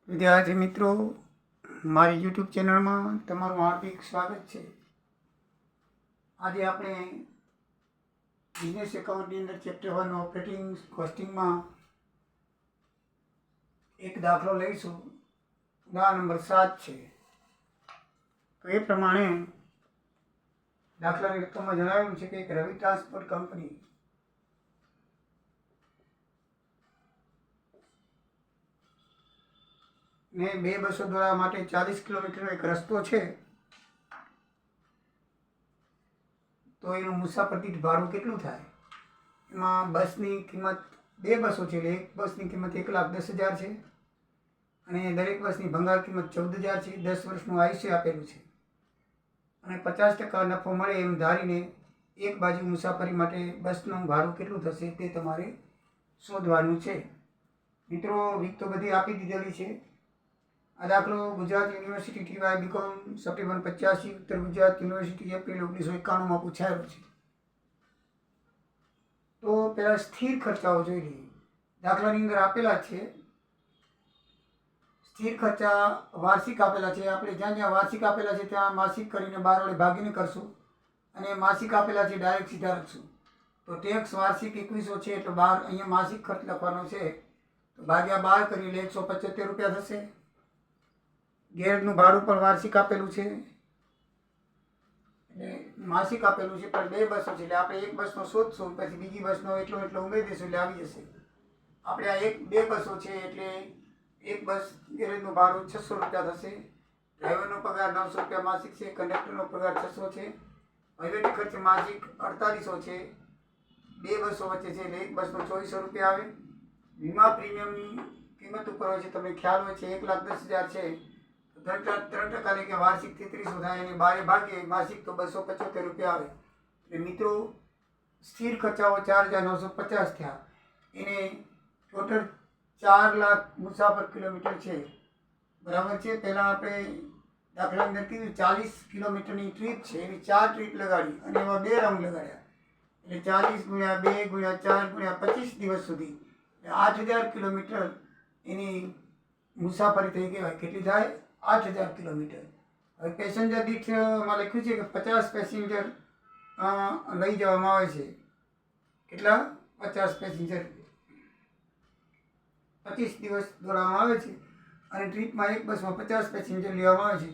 વિદ્યાર્થી મિત્રો, મારી યુટ્યુબ ચેનલમાં તમારું હાર્દિક સ્વાગત છે. આજે આપણે બિઝનેસ એકાઉન્ટની અંદર ચેપ્ટર 1 ઓપરેટિંગ કોસ્ટિંગમાં એક દાખલો લઈશું. ઉદાહરણ નંબર 7 છે. તો એ પ્રમાણે દાખલાની રકમમાં જણાવ્યું છે કે એક રવિ ટ્રાન્સપોર્ટ કંપની ને 2 બસો દોડાવવા માટે 40 કિલોમીટરનો એક રસ્તો છે. તો એનું મુસાફર દીઠ ભાડું કેટલું થાય? એમાં બસની કિંમત 2 બસો છે, એટલે એક બસની કિંમત 1,10,000 છે અને દરેક બસની ભંગાર કિંમત 14,000 છે. 10 વર્ષનું આયુષ્ય આપેલું છે અને 50% નફો મળે એમ ધારીને એક બાજુ મુસાફરી માટે બસનું ભાડું કેટલું થશે તે તમારે શોધવાનું છે. મિત્રો, રીત તો બધી આપી દીધેલી છે. આ દાખલો ગુજરાત યુનિવર્સિટી ટીવાય બીકોમ સપ્ટેમ્બર 85, ઉત્તર ગુજરાત યુનિવર્સિટી એપ્રિલ 1991માં પૂછાયેલો છે. તો પહેલાં સ્થિર ખર્ચાઓ જોઈ લઈએ. દાખલાની અંદર આપેલા છે. સ્થિર ખર્ચા વાર્ષિક આપેલા છે. આપણે જ્યાં જ્યાં વાર્ષિક આપેલા છે ત્યાં માસિક કરીને 12 વડે ભાગીને કરશું અને માસિક આપેલા છે ડાયરેક્ટ સીધા લખશું. તો ટેક્સ વાર્ષિક 2100 છે, એટલે 12 અહીંયા માસિક ખર્ચ લખવાનો છે. તો ભાગ્યા 12 કરી એટલે 175 રૂપિયા થશે. ગેરેજનું ભાડું પણ વાર્ષિક આપેલું છે, એટલે માસિક આપેલું છે, પણ 2 બસો છે એટલે આપણે એક બસનો શોધશું, પછી બીજી બસનો એટલો ઉમેરી દઈશું એટલે આવી જશે. આપણે આ 2 બસો છે એટલે એક બસ ગેરેજનું ભાડું 600 રૂપિયા થશે. ડ્રાઈવરનો પગાર 900 રૂપિયા માસિક છે. કંડક્ટરનો પગાર 600 છે. વહીવટી ખર્ચ માસિક 4800 છે. 2 બસો વચ્ચે છે એટલે એક બસનો 2400 રૂપિયા આવે. વીમા પ્રીમિયમની કિંમત ઉપર હોય છે, તમને ખ્યાલ હોય છે 1,10,000 છે. 3% એટલે કે વાર્ષિક 3300 થાય અને 12 ભાગે માસિક તો 275 રૂપિયા આવે. એટલે મિત્રો, સ્થિર ખર્ચાઓ 4,950 થયા. એને ટોટલ 4 લાખ મુસાફર કિલોમીટર છે. બરાબર છે. પહેલાં આપણે દાખલા અંદર કીધું 40 કિલોમીટરની ટ્રીપ છે, એની 4 ટ્રીપ લગાડી અને એમાં 2 રાઉન્ડ લગાડ્યા. એટલે 40 × 2 × 4 × 25 દિવસ સુધી 8,000 કિલોમીટર એની મુસાફરી થઈ કહેવાય. કેટલી થાય? 8,000 કિલોમીટર. હવે પેસેન્જર દીઠમાં લખ્યું છે કે 50 પેસેન્જર લઈ જવામાં આવે છે. કેટલા? 50 પેસેન્જર 25 દિવસ દોડાવવામાં આવે છે અને ટ્રીપમાં એક બસમાં 50 પેસેન્જર લેવામાં આવે છે.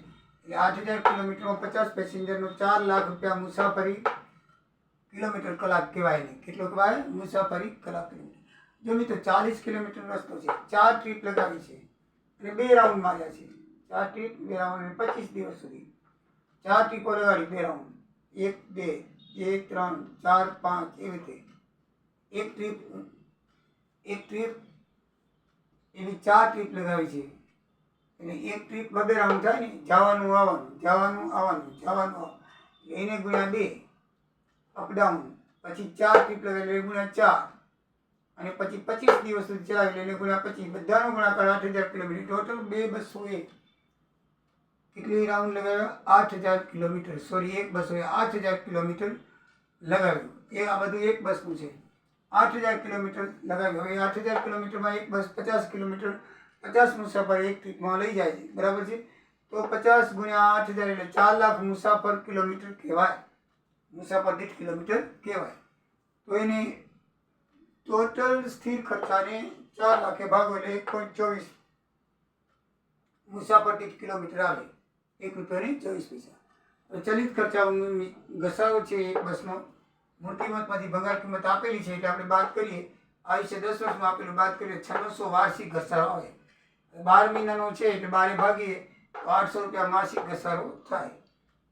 એટલે 8,000 કિલોમીટરમાં 50 પેસેન્જરનો 4 લાખ રૂપિયા મુસાફરી કિલોમીટર કલાક કહેવાય. ને કેટલો કહેવાય? મુસાફરી કલાક કિલોમીટર. જો મિત્રો 40 કિલોમીટર રસ્તો છે, 4 ટ્રીપ લગાવી છે અને 2 રાઉન્ડ માર્યા છે. 4 ટ્રીપ 2 રાઉન્ડ અને 25 દિવસ સુધી 4 ટ્રીપો લગાડી 2 રાઉન્ડ, 1 2 1 3 4 5 એવી રીતે એક ટ્રીપ એવી 4 ટ્રીપ લગાવી છે. એટલે એક ટ્રીપ 2 રાઉન્ડ થાય ને, જવાનું આવવાનું. એને ગુણ્યા 2 અપડાઉન, પછી 4 ટ્રીપ લગાવી એટલે ગુણ્યા 4 અને પછી 25 દિવસ સુધી ચલાવી એટલે ગુણ્યા 25. બધાનો ગુણાકાર 8,000 કિલોમીટર. ટોટલ 2 બસોએ કેટલી રાઉન્ડ લગાવ્યા? 8,000 કિલોમીટર. સોરી, એક બસોએ 8,000 કિલોમીટર લગાવ્યું. એ આ બધું એક બસનું છે. 8,000 કિલોમીટર લગાવ્યું. હવે 8,000 કિલોમીટરમાં એક બસ 50 કિલોમીટર 50 મુસાફર એક ટ્રીપમાં લઈ જાય છે. બરાબર છે. તો 50 × 8,000 એટલે 4 લાખ મુસાફર કિલોમીટર કહેવાય. મુસાફર દીઠ કિલોમીટર કહેવાય. તો એને ટોટલ સ્થિર ખર્ચાને 4 લાખે ભાગો એટલે 1.24 મુસાફર દીઠ કિલોમીટર આવે. 1 રૂપિયા અને 24 પૈસા. હવે ચલિત ખર્ચા ઘસારો છે એક બસનો. મૂળ કિંમતમાંથી ભંગાર કિંમત આપેલી છે એટલે આપણે બાદ કરીએ. આયુષ્ય 10 વર્ષનું આપેલું બાદ કરીએ 600 વાર્ષિક ઘસારો આવે. 12 મહિનાનો છે એટલે 12 ભાગીએ તો 800 રૂપિયા માસિક ઘસારો થાય.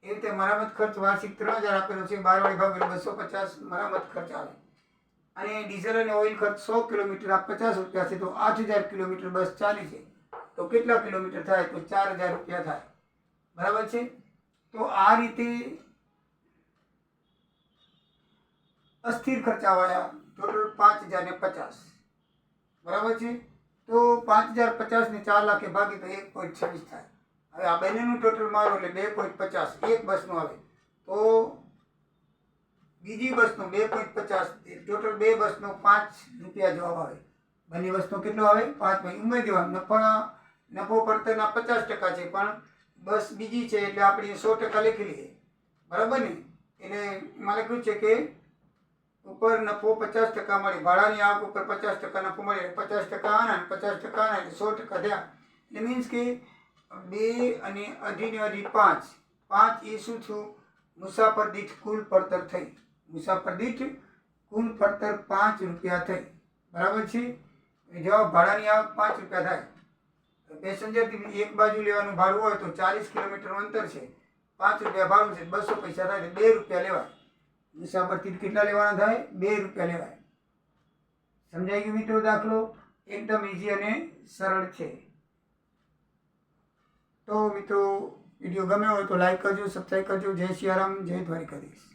એ રીતે મરામત ખર્ચ વાર્ષિક 3,000 આપેલો છે. 12 વડે ભાગીએ 250 મરામત ખર્ચ આવે. અને ડીઝલ અને ઓઇલ ખર્ચ 100 કિલોમીટર 50 રૂપિયા છે. તો 8,000 કિલોમીટર બસ ચાલી છે. તો કેટલા કિલોમીટર થાય? તો 4,000 રૂપિયા થાય. બરાબર છે. તો આ રીતે અસ્થિર ખર્ચાવાળા ટોટલ 5,050. બરાબર છે. તો 5,050 ને 4 લાખે ભાગી તો 1.26 થાય. હવે આ બંનેનું ટોટલ મારો એટલે 2.50 એક બસનું આવે. તો બીજી બસનો 2.50 ટોટલ 2 બસનો 5 રૂપિયા જવાબ આવે. બંને બસનો કેટલો આવે? 5. ઉમેરી દેવાનું. નફાના નફો પડતરના 50% છે, પણ બસ બીજી છે એટલે આપણે 100% લખી લઈએ, બરાબર ને. એટલે એમાં લખ્યું છે કે ઉપર નફો 50% મળે, ભાડાની આવક ઉપર 50% નફો મળે, 50% આના 50% આના એટલે 100% થયા. એટલે મીન્સ કે 2 અને અઢી ને અઢી 5 એ શું થયું? મુસાફર દીઠ કુલ પડતર થઈ. મુસાફર દીઠ કુલ પડતર 5 રૂપિયા થઈ, બરાબર છે. જવાબ ભાડાની આવક 5 રૂપિયા થાય. પેસેન્જરથી એક બાજુ લેવાનું ભાડું હોય તો 40 કિલોમીટરનું અંતર છે, 5 રૂપિયા ભાડું છે, 200 પૈસા થાય, 2 રૂપિયા લેવાય. મુસાફરથી કેટલા લેવાના થાય? 2 રૂપિયા લેવાય. સમજાઈ ગયું મિત્રો? દાખલો એકદમ ઈઝી અને સરળ છે. તો મિત્રો વિડીયો ગમ્યો હોય તો લાઈક કરજો, સબસ્ક્રાઈબ કરજો. જય સિયારામ, જય દ્વારિકાધીશ.